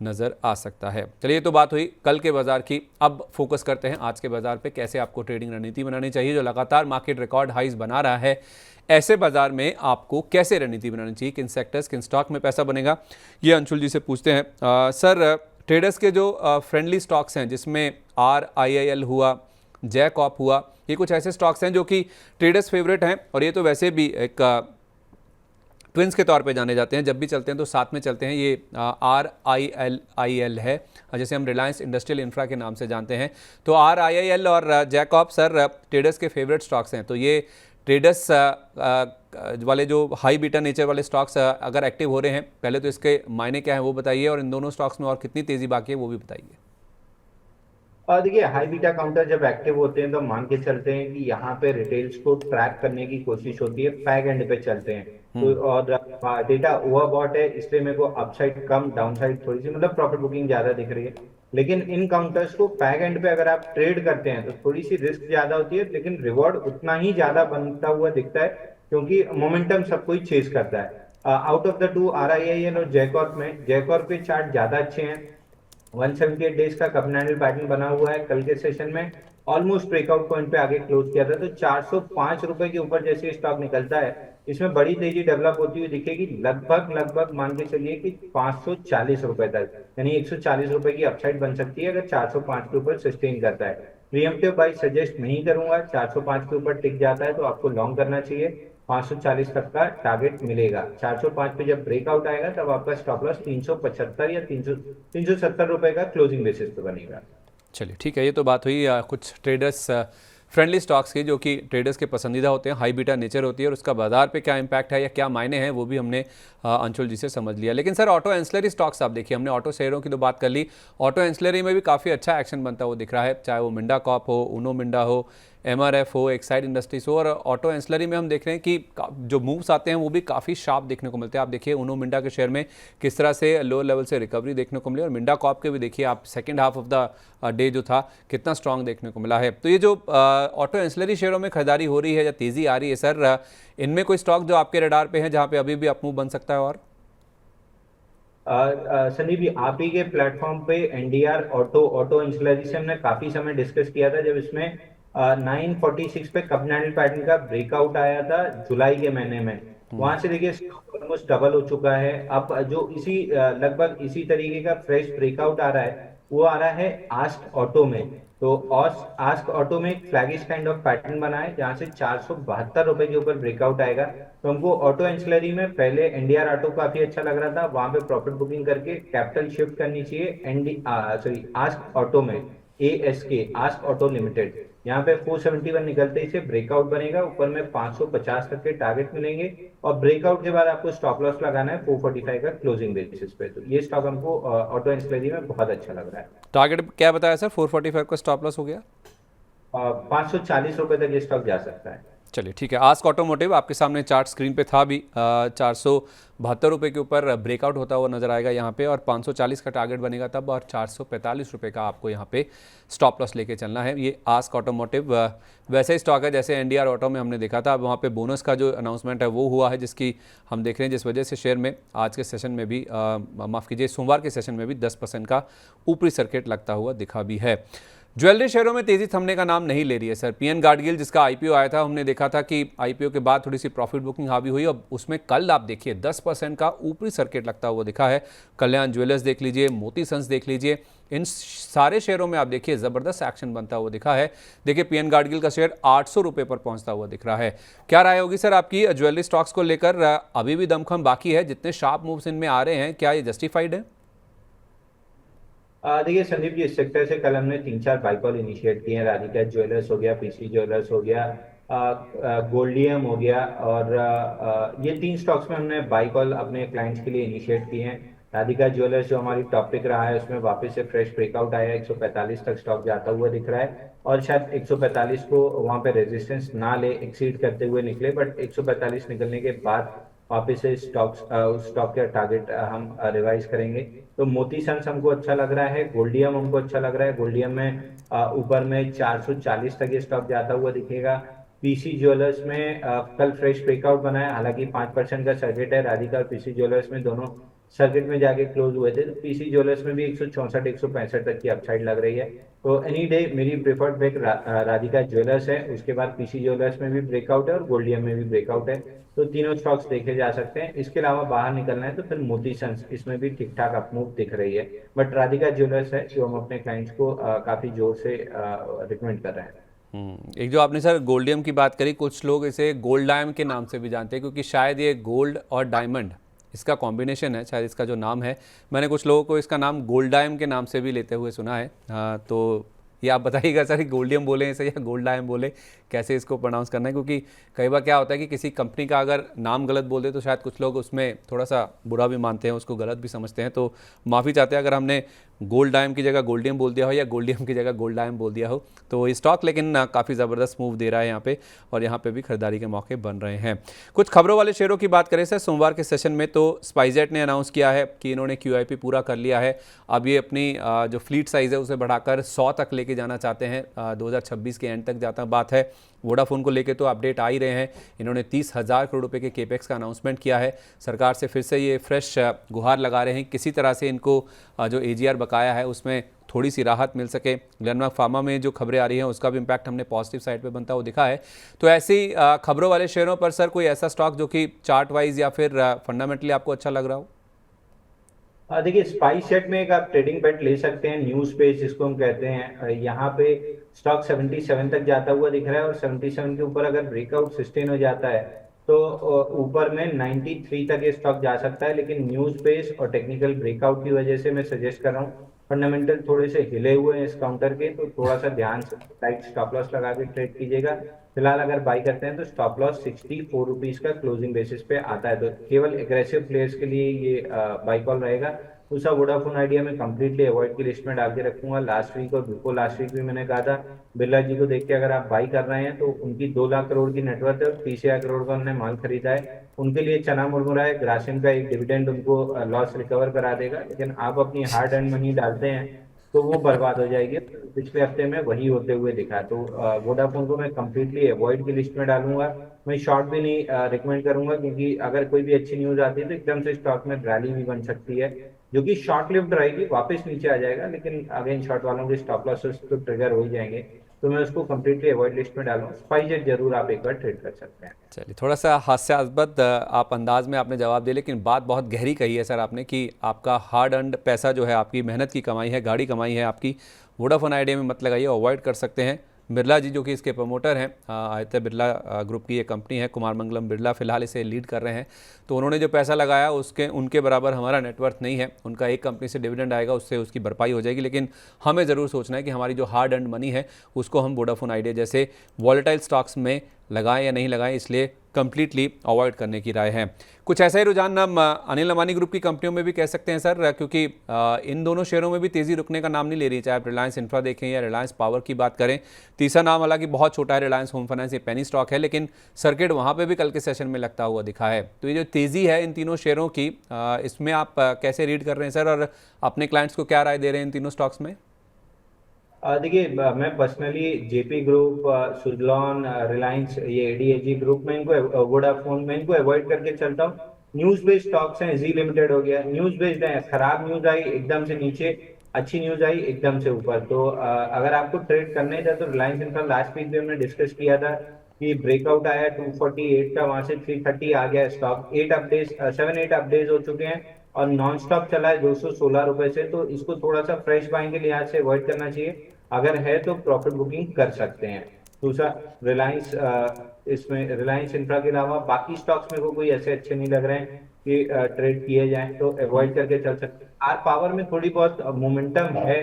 नज़र आ सकता है। चलिए, तो बात हुई कल के बाजार की। अब फोकस करते हैं आज के बाजार पे, कैसे आपको ट्रेडिंग रणनीति बनानी चाहिए। जो लगातार मार्केट रिकॉर्ड हाइज बना रहा है, ऐसे बाजार में आपको कैसे रणनीति बनानी चाहिए, किन सेक्टर्स, किन स्टॉक में पैसा बनेगा, ये अंशुल जी से पूछते हैं। सर, ट्रेडर्स के जो फ्रेंडली स्टॉक्स हैं, जिसमें RIIL हुआ, जैकॉप हुआ, ये कुछ ऐसे स्टॉक्स हैं जो कि ट्रेडर्स फेवरेट हैं, और ये तो वैसे भी एक ट्विंस के तौर पे जाने जाते हैं। जब भी चलते हैं तो साथ में चलते हैं। ये RIIL है, जैसे हम रिलायंस इंडस्ट्रियल इंफ्रा के नाम से जानते हैं। तो RIIL और जैकॉप सर ट्रेडर्स के फेवरेट स्टॉक्स हैं। तो ये ट्रेडर्स वाले जो हाई बीटा नेचर वाले स्टॉक्स अगर एक्टिव हो रहे हैं, पहले तो इसके मायने क्या है वो बताइए, और इन दोनों स्टॉक्स में और कितनी तेजी बाकी है वो भी बताइए। और देखिए, हाई बीटा काउंटर जब एक्टिव होते हैं तो मान के चलते हैं कि यहाँ पे रिटेल्स को ट्रैक करने की कोशिश होती है, फैग एंड पे चलते हैं। तो और डेटा ओवरबॉट है, इसलिए मेरे को अपसाइड कम, डाउनसाइड थोड़ी सी, मतलब प्रॉफिट बुकिंग ज्यादा दिख रही है। लेकिन इन काउंटर्स को फैग एंड पे अगर आप ट्रेड करते हैं तो थोड़ी सी रिस्क ज्यादा होती है, लेकिन रिवॉर्ड उतना ही ज्यादा बनता हुआ दिखता है, क्योंकि मोमेंटम सब कोई चेस करता है। Out of the two RIIL और जैकॉर्प में, जैकॉर्प के चार्ट ज्यादा अच्छे हैं। 178 डेज का कपनैंडल पैटर्न बना हुआ है। कल के सेशन में ऑलमोस्ट ब्रेकआउट पॉइंट पे आगे क्लोज किया था, तो 405 रुपए के ऊपर जैसे स्टॉक निकलता है, इसमें बड़ी तेजी डेवलप होती हुई दिखेगी। लगभग लगभग मान के चलिए कि 540 रुपए तक, यानी 140 रुपए की अपसाइड बन सकती है अगर 405 के ऊपर सस्टेन करता है। प्रीएम्प्टिव बाई सजेस्ट नहीं करूंगा। 405 के ऊपर टिक जाता है तो आपको लॉन्ग करना चाहिए। 540 तक का टारगेट मिलेगा। 405 पे जब ब्रेकआउट आएगा तब आपका स्टॉप लॉस 375 या 370 रुपए का क्लोजिंग बेसिस पे बनेगा। चलिए, ठीक है। ये तो बात हुई कुछ ट्रेडर्स फ्रेंडली स्टॉक्स की, जो कि ट्रेडर्स के पसंदीदा होते हैं, हाई बीटा नेचर होती है, और उसका बाजार पे क्या इंपैक्ट है या क्या मायने हैं वो भी हमने अंशुल जी से समझ लिया। लेकिन सर, ऑटो एंसिलरी स्टॉक्स आप देखिए, हमने ऑटो शेयरों की तो बात कर ली, ऑटो एंसिलरी में भी काफ़ी अच्छा एक्शन बनता हुआ दिख रहा है, चाहे वो मिंडा कॉप हो, उनो मिंडा हो, MRF हो, एक्साइड इंडस्ट्रीज हो। और ऑटो एंसिलरी में हम देख रहे हैं कि जो मूव्स आते हैं वो भी काफ़ी शार्प देखने को मिलते हैं। आप देखिए उनो मिंडा के शेयर में किस तरह से लोअर लेवल से रिकवरी देखने को मिली, और मिंडा कॉप के भी देखिए आप second half of the day जो था कितना स्ट्रांग देखने को मिला है। तो ये जो ऑटो एंसिलरी शेयरों में खरीदारी हो रही है या तेज़ी आ रही है सर, इनमें कोई स्टॉक जो आपके रडार पे है जहाँ पे अभी भी अप मूव बन सकता है? और संदीप जी, आप ही के प्लेटफॉर्म पे NDR ऑटो एंसिलरी से हमने काफी समय डिस्कस किया था, जब इसमें 946 पे कपनैंडल पैटर्न का ब्रेकआउट आया था जुलाई के महीने में। वहां से देखिए ऑलमोस्ट डबल हो चुका है। अब जो इसी लगभग इसी तरीके का फ्रेश ब्रेकआउट आ रहा है, वो आ रहा है आस्क ऑटो में। तो आस्क ऑटो में एक फ्लैगिश काइंड ऑफ पैटर्न बना है, जहां से 472 रुपए के ऊपर ब्रेकआउट आएगा। तो हमको ऑटो एंसिलरी में पहले NDR ऑटो काफी अच्छा लग रहा था, वहां पे प्रॉफिट बुकिंग करके कैपिटल शिफ्ट करनी चाहिए आस्क ऑटो में, आस्क ऑटो लिमिटेड। यहाँ पे 471 निकलते ही से ब्रेकआउट बनेगा, ऊपर में 550 तक के टारगेट मिलेंगे, और ब्रेकआउट के बाद आपको स्टॉप लॉस लगाना है 445 का क्लोजिंग बेसिस पे। तो ये स्टॉक हमको ऑटो एंसिलरी में बहुत अच्छा लग रहा है। टारगेट क्या बताया सर? 445 का स्टॉप लॉस हो गया, 540 रुपए तक ये स्टॉक जा सकता है। चलिए ठीक है। आस्क ऑटोमोटिव आपके सामने चार्ट स्क्रीन पे था भी, 472 रुपये के ऊपर ब्रेकआउट होता हुआ नजर आएगा यहाँ पे, और 540 का टारगेट बनेगा तब, और 445 रुपये का आपको यहाँ पे स्टॉप लॉस लेके चलना है। ये आस्क ऑटोमोटिव वैसे ही स्टॉक है जैसे एनडीआर ऑटो में हमने देखा था। अब वहाँ पे बोनस का जो अनाउंसमेंट है वो हुआ है, जिसकी हम देख रहे हैं, जिस वजह से शेयर में आज के सेशन में भी माफ़ कीजिए सोमवार के सेशन में भी 10% का ऊपरी सर्किट लगता हुआ दिखा भी है। ज्वेलरी शेयरों में तेजी थमने का नाम नहीं ले रही है सर। पीएन गाडगिल जिसका आईपीओ आया था, हमने देखा था कि आईपीओ के बाद थोड़ी सी प्रॉफिट बुकिंग हावी हुई, और उसमें कल आप देखिए 10% का ऊपरी सर्किट लगता हुआ दिखा है। कल्याण ज्वेलर्स देख लीजिए, मोती सन्स देख लीजिए, इन सारे शेयरों में आप देखिए ज़बरदस्त एक्शन बनता हुआ दिखा है। देखिए पीएन गाडगिल का शेयर 800 रुपये पर पहुंचता हुआ दिख रहा है। क्या राय होगी सर आपकी ज्वेलरी स्टॉक्स को लेकर? अभी भी दमखम बाकी है, जितने शार्प मूव्स इनमें आ रहे हैं, क्या ये जस्टिफाइड है? देखिए संदीप जी, इस सेक्टर से कल हमने 3-4 बाई कॉल इनिशिएट किए हैं। राधिका ज्वेलर्स हो गया, पीसी ज्वेलर्स हो गया, गोल्डियम हो गया, और ये 3 स्टॉक्स में हमने बाई कॉल अपने क्लाइंट्स के लिए इनिशिएट किए हैं। राधिका ज्वेलर्स जो हमारी टॉप पिक रहा है, उसमें वापस से फ्रेश ब्रेकआउट आया है, 145 तक स्टॉक जाता हुआ दिख रहा है, और शायद 145 को वहां पे रेजिस्टेंस ना ले, एक्सीड करते हुए निकले, बट 145 निकलने के बाद वापस से उस स्टॉक का टारगेट हम रिवाइज करेंगे। तो मोती सन्स हमको अच्छा लग रहा है, गोल्डियम हमको अच्छा लग रहा है। गोल्डियम में ऊपर में 440 तक ये स्टॉक जाता हुआ दिखेगा। पीसी ज्वेलर्स में कल फ्रेश ब्रेकआउट बना है, हालांकि 5% का सर्किट है। राधिका और पीसी ज्वेलर्स में दोनों सर्किट में जाके क्लोज हुए थे, तो पीसी ज्वेलर्स में भी 164 165 तक की अपसाइड लग रही है। तो एनी डे मेरी प्रेफर्ड पिक राधिका ज्वेलर्स है, उसके बाद पीसी ज्वेलर्स में भी ब्रेकआउट है और गोल्डियम में भी ब्रेकआउट है। तो तीनों स्टॉक्स देखे जा सकते हैं। इसके अलावा बाहर निकलना है तो फिर मोती सन्स, इसमें भी ठीक ठाक अपमूव दिख रही है, बट राधिका ज्वेलर्स है जो हम अपने क्लाइंट्स को काफी जोर से रिकमेंड कर रहे हैं। एक जो आपने सर गोल्डियम की बात करी, कुछ लोग इसे गोल्ड डायम के नाम से भी जानते हैं, क्योंकि शायद ये गोल्ड और डायमंड इसका कॉम्बिनेशन है, शायद इसका जो नाम है। मैंने कुछ लोगों को इसका नाम गोल्ड डायम के नाम से भी लेते हुए सुना है। तो ये आप बताइएगा सर, गोल्डियम बोले इसे या गोल्ड डायम बोले, कैसे इसको प्रोनाउंस करना है? क्योंकि कई बार क्या होता है कि किसी कंपनी का अगर नाम गलत बोल दे तो शायद कुछ लोग उसमें थोड़ा सा बुरा भी मानते हैं, उसको गलत भी समझते हैं। तो माफ़ी चाहते हैं अगर हमने गोल्ड डायम की जगह गोल्डियम बोल दिया हो या गोल्डियम की जगह गोल्ड डायम बोल दिया हो। तो स्टॉक लेकिन काफ़ी ज़बरदस्त मूव दे रहा है यहाँ पे, और यहाँ पे भी खरीदारी के मौके बन रहे हैं। कुछ खबरों वाले शेयरों की बात करें सर, सोमवार के सेशन में तो स्पाइसजेट ने अनाउंस किया है कि इन्होंने QIP पूरा कर लिया है। अब ये अपनी जो फ्लीट साइज़ है उसे बढ़ाकर 100 तक लेके जाना चाहते हैं, 2026 के एंड तक जाता बात है। वोडाफोन को लेके तो अपडेट आ ही रहे हैं। इन्होंने 30,000 करोड़ रुपए के केपेक्स का अनाउंसमेंट किया है। सरकार से फिर से ये फ्रेश गुहार लगा रहे हैं, किसी तरह से इनको जो AGR बकाया है उसमें थोड़ी सी राहत मिल सके। ग्लेनमार्क फार्मा में जो खबरें आ रही हैं उसका भी इम्पैक्ट हमने पॉजिटिव साइड पे बनता हुआ दिखा है। तो ऐसी खबरों वाले शेयरों पर सर कोई ऐसा स्टॉक जो कि चार्ट वाइज या फिर फंडामेंटली आपको अच्छा लग रहा हो? देखिए स्पाइस जेट में एक आप ट्रेडिंग बेट ले सकते हैं, न्यू स्पेस जिसको हम कहते हैं। यहाँ पे स्टॉक 77 तक जाता हुआ दिख रहा है, और 77 के ऊपर अगर ब्रेकआउट सस्टेन हो जाता है तो ऊपर में 93 तक ये स्टॉक जा सकता है। लेकिन न्यू स्पेस और टेक्निकल ब्रेकआउट की वजह से मैं सजेस्ट कर रहा हूँ, फंडामेंटल थोड़े से हिले हुए हैं इस काउंटर के, तो थोड़ा सा ध्यान से टाइट स्टॉप लॉस लगा के ट्रेड कीजिएगा। फिलहाल अगर बाई करते हैं तो स्टॉप लॉस 64 रुपीज का क्लोजिंग बेसिस पे आता है, तो केवल एग्रेसिव प्लेयर्स के लिए ये बाई कॉल रहेगा। दूसरा वोडाफोन आइडिया में कंप्लीटली अवॉइड की लिस्ट में डाल के रखूंगा। लास्ट वीक और बिल्कुल लास्ट वीक भी मैंने कहा था, बिरला जी को देख के अगर आप बाई कर रहे हैं तो उनकी 2 लाख करोड़ की नेटवर्थ है और 30,000 करोड़ का उन्होंने माल खरीदा है, उनके लिए चना मुरमुरा है। ग्रासिम का एक डिविडेंड उनको लॉस रिकवर करा देगा, लेकिन आप अपनी हार्ड अर्न मनी डालते हैं तो वो बर्बाद हो जाएगी। पिछले हफ्ते में वही होते हुए दिखा, तो वोडाफोन को मैं कंप्लीटली अवॉइड की लिस्ट में डालूंगा। मैं शॉर्ट भी नहीं रिकमेंड करूंगा, क्योंकि अगर कोई भी अच्छी न्यूज आती है तो एकदम से स्टॉक में रैली भी बन सकती है, जो कि शॉर्ट लिव्ड रहेगी, वापस नीचे आ जाएगा, लेकिन अगेन शॉर्ट वालों के स्टॉप लॉसेस तो ट्रिगर हो ही जाएंगे। तो मैं उसको कंप्लीटली अवॉइड लिस्ट में डालूंगा। स्पाइसजेट जरूर आप एक बार ट्रेड कर सकते हैं। चलिए, थोड़ा सा हास्यास्पद आप अंदाज में आपने जवाब दिया, लेकिन बात बहुत गहरी कही है सर आपने कि आपका हार्ड अर्नड पैसा जो है, आपकी मेहनत की कमाई है, गाड़ी कमाई है आपकी, वोडाफोन आइडिया में मत लगाइए, अवॉइड कर सकते हैं। बिरला जी जो कि इसके प्रमोटर हैं, आदित्य बिरला ग्रुप की ये कंपनी है, कुमार मंगलम बिरला फिलहाल इसे लीड कर रहे हैं, तो उन्होंने जो पैसा लगाया उसके उनके बराबर हमारा नेटवर्थ नहीं है। उनका एक कंपनी से डिविडेंड आएगा, उससे उसकी भरपाई हो जाएगी, लेकिन हमें ज़रूर सोचना है कि हमारी जो हार्ड अर्नड मनी है उसको हम वोडाफोन आइडिया जैसे वॉलेटाइल स्टॉक्स में लगाएं या नहीं लगाएं, इसलिए कंप्लीटली अवॉइड करने की राय है। कुछ ऐसा ही रुझान हम अनिल अंबानी ग्रुप की कंपनियों में भी कह सकते हैं सर, क्योंकि इन दोनों शेयरों में भी तेज़ी रुकने का नाम नहीं ले रही, चाहे आप रिलायंस इंफ्रा देखें या रिलायंस पावर की बात करें। तीसरा नाम हालांकि बहुत छोटा है, रिलायंस होम फाइनेंस, ये पेनी स्टॉक है, लेकिन सर्किट वहाँ पे भी कल के सेशन में लगता हुआ दिखा है। तो ये जो तेज़ी है इन तीनों शेयरों की, इसमें आप कैसे रीड कर रहे हैं सर, और अपने क्लाइंट्स को क्या राय दे रहे हैं इन तीनों स्टॉक्स में? देखिए, मैं personally JP group, Suzlon, Reliance, ये एडीएजी ग्रुप में इनको, वोडाफोन में इनको अवॉइड करके चलता हूँ। न्यूज बेस्ड स्टॉक्स हैं, जी लिमिटेड हो गया, न्यूज बेस्ड है, खराब न्यूज आई एकदम से नीचे, अच्छी न्यूज आई एकदम से ऊपर। तो अगर आपको ट्रेड करने था तो रिलायंस इनका लास्ट वीक भी हमने डिस्कस किया था कि ब्रेकआउट आया 248 का, वहां से 330 आ गया स्टॉक। 7-8 अपडेट्स हो चुके हैं और नॉन स्टॉप चला है 216 रुपए से। तो इसको थोड़ा सा फ्रेश बाइंग के लिहाज से अवॉइड करना चाहिए। अगर है तो प्रॉफिट बुकिंग कर सकते हैं। दूसरा, रिलायंस, इसमें रिलायंस इंफ्रा के अलावा बाकी स्टॉक्स मेरे को कोई ऐसे अच्छे नहीं लग रहे हैं कि ट्रेड किए जाएं, तो अवॉइड करके चल सकते हैं। आर पावर में थोड़ी बहुत मोमेंटम है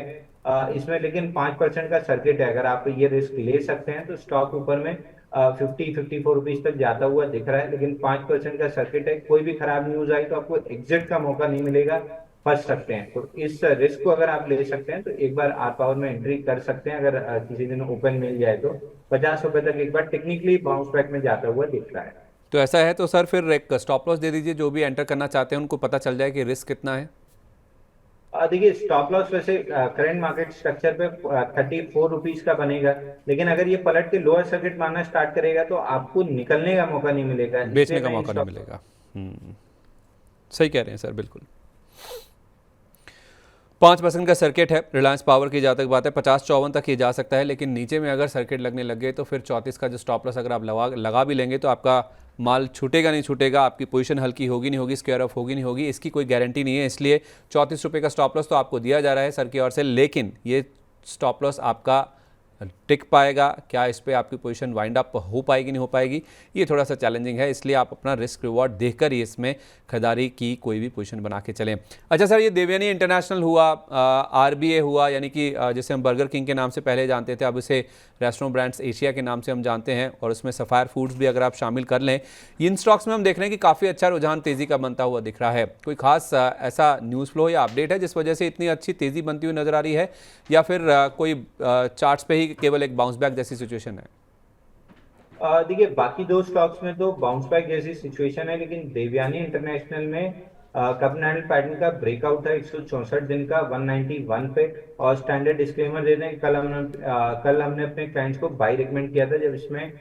इसमें, लेकिन 5% का सर्किट है। अगर आप ये रिस्क ले सकते हैं तो स्टॉक ऊपर में 50-54 रुपीज तक जाता हुआ दिख रहा है, लेकिन 5% का सर्किट है। कोई भी खराब न्यूज आई तो आपको एग्जिट का मौका नहीं मिलेगा, फंस सकते हैं। तो इस रिस्क को अगर आप ले सकते हैं तो एक बार आर पावर में एंट्री कर सकते हैं। अगर किसी दिन ओपन मिल जाए तो 50 रुपए तक एक बार टेक्निकली बाउंस बैक में जाता हुआ दिख रहा है। तो ऐसा है तो सर फिर एक स्टॉप लॉस दे दीजिए, जो भी एंटर करना चाहते हैं उनको पता चल जाए कि रिस्क कितना है। देखिए, स्टॉप लॉस वैसे करंट मार्केट स्ट्रक्चर पे 34 रुपीज का बनेगा, लेकिन अगर ये पलट के लोअर सर्किट मारना स्टार्ट करेगा तो आपको निकलने का मौका नहीं मिलेगा, इसलिए बेचने का मैं मौका नहीं मिलेगा। सही कह रहे हैं सर, बिल्कुल। 5% का सर्किट है रिलायंस पावर की, जहाँ तक बात है 50-54 तक ये जा सकता है, लेकिन नीचे में अगर सर्किट लगने लग गए तो फिर 34 का जो स्टॉप लॉस अगर आप लगा भी लेंगे तो आपका माल छूटेगा नहीं छूटेगा, आपकी पोजीशन हल्की होगी नहीं होगी, स्क्वायर ऑफ होगी नहीं होगी, इसकी कोई गारंटी नहीं है। इसलिए 34 रुपये का स्टॉप लॉस तो आपको दिया जा रहा है सर की ओर से, लेकिन ये स्टॉप लॉस आपका टिक पाएगा क्या, इस पे आपकी पोजीशन वाइंड अप हो पाएगी नहीं हो पाएगी, ये थोड़ा सा चैलेंजिंग है। इसलिए आप अपना रिस्क रिवॉर्ड देखकर ही इसमें खरीदारी की कोई भी पोजीशन बना के चलें। अच्छा सर, ये देवयानी इंटरनेशनल हुआ, आरबीए हुआ, यानी कि जिसे हम बर्गर किंग के नाम से पहले जानते थे, अब इसे रेस्टोरेंट ब्रांड्स एशिया के नाम से हम जानते हैं, और उसमें सफायर फूड्स भी अगर आप शामिल कर लें, इन स्टॉक्स में हम देख रहे हैं कि काफ़ी अच्छा रुझान तेज़ी का बनता हुआ दिख रहा है। कोई खास ऐसा न्यूज़ फ्लो या अपडेट है जिस वजह से इतनी अच्छी तेज़ी बनती हुई नजर आ रही है, या फिर कोई चार्ट्स पे ही केवल एक बाउंस बैक जैसी सिचुएशन है? देखिए, बाकी दो स्टॉक्स में तो बाउंस बैक जैसी सिचुएशन है, लेकिन देवयानी इंटरनेशनल में कप एंड हैंडल पैटर्न का ब्रेकआउट है 164 दिन का 191 पे। और स्टैंडर्ड डिस्क्लेमर दे दें, कल हमने अपने क्लाइंट्स को बाई रिकमेंड किया था जब इसमें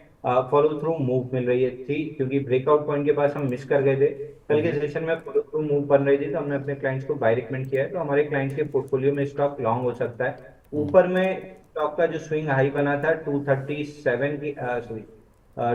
फॉलो थ्रू मूव मिल रही थी, क्योंकि ब्रेकआउट पॉइंट के पास हम मिस कर गए थे। कल के सेशन में फॉलो थ्रू मूव बन रही थी तो हमने अपने क्लाइंट्स को बाई रिकमेंड किया है। तो हमारे क्लाइंट्स के पोर्टफोलियो में स्टॉक लॉन्ग हो सकता है। ऊपर में स्टॉक का जो स्विंग हाई बना था 237 की, सॉरी,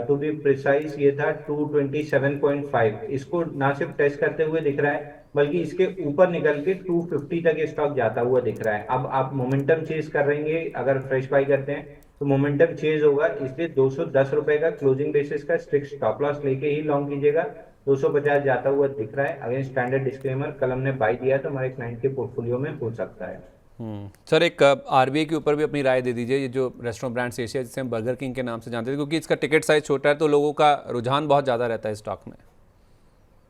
टू बी प्रिसाइज ये था 227.5, इसको ना सिर्फ टेस्ट करते हुए दिख रहा है बल्कि इसके ऊपर निकल के 250 तक ये स्टॉक जाता हुआ दिख रहा है। अब आप मोमेंटम चेज कर रहेंगे, अगर फ्रेश बाई करते हैं तो मोमेंटम चेज होगा, इसलिए 210 रुपए का क्लोजिंग बेसिस का स्ट्रिक्ट स्टॉप लॉस लेके ही लॉन्ग कीजिएगा। 250 जाता हुआ दिख रहा है। अगेंस्ट स्टैंडर्ड डिस्क्लेमर, कल हमने बाई दिया तो हमारे क्लाइंट के पोर्टफोलियो में हो सकता है। सर, एक आरबीआई के ऊपर भी अपनी राय दे दीजिए, ये जो रेस्टोरेंट ब्रांड्स एशिया जिसे हम बर्गर किंग के नाम से जानते थे, क्योंकि इसका टिकट साइज छोटा है तो लोगों का रुझान बहुत ज़्यादा रहता है स्टॉक में।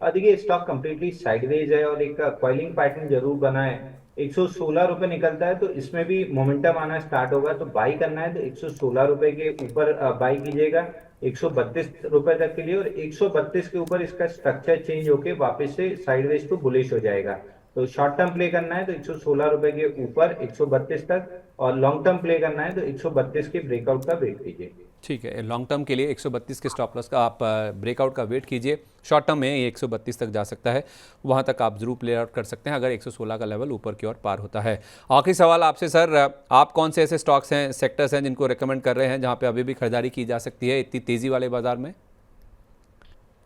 देखिए, स्टॉक कंप्लीटली साइडवेज है और एक कॉइलिंग पैटर्न जरूर बना है। 116 रुपए निकलता है तो इसमें भी मोमेंटम आना स्टार्ट होगा, तो बाई करना है तो 116 रुपए के ऊपर बाई कीजिएगा 132 रुपए तक के लिए, और 132 के ऊपर इसका स्ट्रक्चर चेंज होके वापस से साइडवेज टू बुलिश हो जाएगा। तो शॉर्ट टर्म प्ले करना है तो 116 रुपए के ऊपर 132 तक, और लॉन्ग टर्म प्ले करना है तो 132 के ब्रेकआउट का वेट कीजिए। ठीक है, लॉन्ग टर्म के लिए 132 के स्टॉप लॉस का आप ब्रेकआउट का वेट कीजिए। शॉर्ट टर्म में ये 132 तक जा सकता है, वहाँ तक आप जरूर प्ले आउट कर सकते हैं अगर 116 का लेवल ऊपर की ओर पार होता है। आखिरी सवाल आपसे सर, आप कौन से ऐसे स्टॉक्स हैं, सेक्टर्स हैं जिनको रिकमेंड कर रहे हैं जहाँ पे अभी भी खरीदारी की जा सकती है इतनी तेज़ी वाले बाजार में?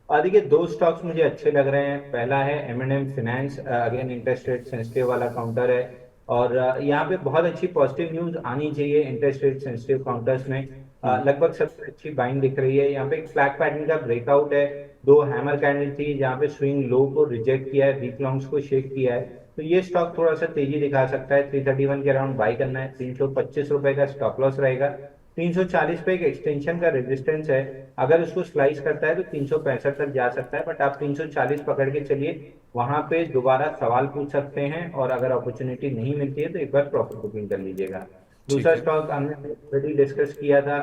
देखिए, दो स्टॉक्स मुझे अच्छे लग रहे हैं। पहला है M&M finance, again interest rate sensitive वाला काउंटर है, और यहाँ पे बहुत अच्छी पॉजिटिव न्यूज आनी चाहिए इंटरेस्ट रेट सेंसिटिव काउंटर्स में। लगभग सबसे अच्छी बाइंग दिख रही है। यहाँ पे एक फ्लैग पैटर्न का ब्रेकआउट है, दो हैमर कैंडल थी जहाँ पे स्विंग लो को रिजेक्ट किया है, वीक लॉन्ग्स को शेक किया है, तो ये स्टॉक थोड़ा सा तेजी दिखा सकता है। 331 के अराउंड बाई करना है, 325 रुपए का स्टॉप लॉस रहेगा। 340 पे एक एक्सटेंशन का रेजिस्टेंस है, अगर उसको स्लाइस करता है तो 365 तक जा सकता है, बट आप 340 पकड़ के चलिए, वहां पे दोबारा सवाल पूछ सकते हैं, और अगर अपॉर्चुनिटी नहीं मिलती है तो एक बार प्रॉफिट बुकिंग कर लीजिएगा। ठीक दूसरा है। स्टॉक हमने ऑलरेडी डिस्कस किया था,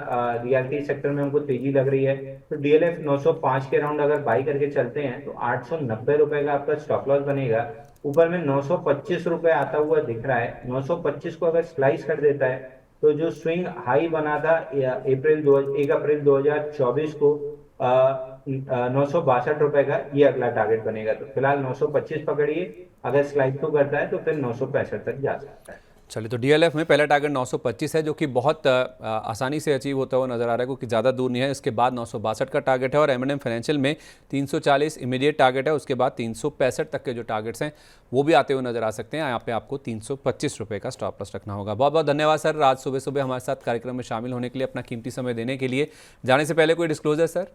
रियलिटी सेक्टर में हमको तेजी लग रही है, तो डीएलएफ 905 के राउंड अगर बाई करके चलते हैं तो 890 रुपए का आपका स्टॉप लॉस बनेगा। ऊपर में 925 रुपए आता हुआ दिख रहा है, 925 को अगर स्लाइस कर देता है तो जो स्विंग हाई बना था 1 अप्रैल 2024 को 962 रुपए का, ये अगला टारगेट बनेगा। तो फिलहाल 925 पकड़िए, अगर स्लाइड टू करता है तो फिर 965 तक जा सकता है। चलिए, तो डीएलएफ में पहला टारगेट 925 है, जो कि बहुत आसानी से अचीव होता हुआ नजर आ रहा है, क्योंकि ज़्यादा दूर नहीं है। इसके बाद 962 का टारगेट है, और एम फाइनेंशियल में 340 इमीडिएट टारगेट है। उसके बाद 365 तक के जो टारगेट्स हैं वो भी आते हुए नजर आ सकते हैं। यहाँ पे आपको 325 रुपये का स्टॉप लॉस रखना होगा। बहुत बहुत धन्यवाद सर, आज सुबह सुबह हमारे साथ कार्यक्रम में शामिल होने के लिए, अपना कीमती समय देने के लिए। जाने से पहले कोई डिस्क्लोजर सर?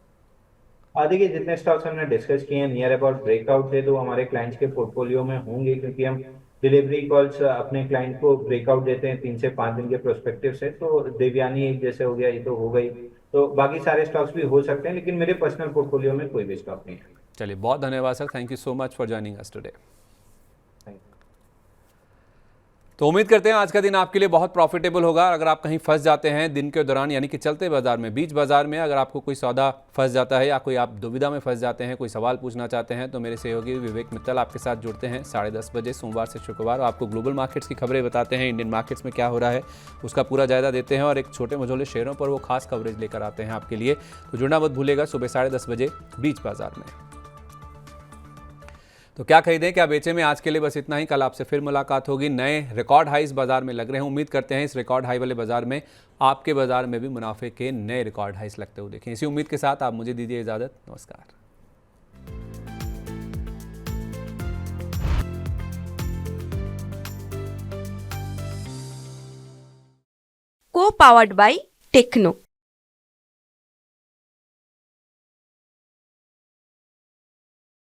देखिए, जितने स्टॉक्स हमने डिस्कस किए हैं नियर अबाउट ब्रेकआउट थे, तो हमारे क्लाइंट्स के पोर्टफोलियो में होंगे, क्योंकि हम डिलीवरी कॉल्स अपने क्लाइंट को ब्रेकआउट देते हैं 3 से 5 दिन के प्रोस्पेक्टिव से। तो देवयानी एक जैसे हो गया, ये तो हो गई, तो बाकी सारे स्टॉक्स भी हो सकते हैं, लेकिन मेरे पर्सनल पोर्टफोलियो में कोई भी स्टॉक नहीं है। चलिए, बहुत धन्यवाद sir, thank you so much for joining us today. Thank you. तो उम्मीद करते हैं आज का दिन आपके लिए बहुत प्रॉफिटेबल होगा। अगर आप कहीं फंस जाते हैं दिन के दौरान, यानी कि चलते बाजार में, बीच बाजार में, अगर आपको कोई सौदा फंस जाता है या कोई आप दुविधा में फंस जाते हैं, कोई सवाल पूछना चाहते हैं, तो मेरे सहयोगी विवेक मित्तल आपके साथ जुड़ते हैं 10:30 बजे सोमवार से शुक्रवार। आपको ग्लोबल मार्केट्स की खबरें बताते हैं, इंडियन मार्केट्स में क्या हो रहा है उसका पूरा जायजा देते हैं, और एक छोटे मझोले शेयरों पर वो खास कवरेज लेकर आते हैं आपके लिए। तो जुड़ना मत भूलेगा सुबह 10:30 बजे बीच बाजार में। तो क्या खरीदें क्या बेचें में आज के लिए बस इतना ही। कल आपसे फिर मुलाकात होगी। नए रिकॉर्ड हाई इस बाजार में लग रहे हैं। उम्मीद करते हैं इस रिकॉर्ड हाई वाले बाजार में आपके बाजार में भी मुनाफे के नए रिकॉर्ड हाईस लगते हुए देखें। इसी उम्मीद के साथ आप मुझे दीजिए इजाजत। नमस्कार। को पावर्ड बाय टेक्नो।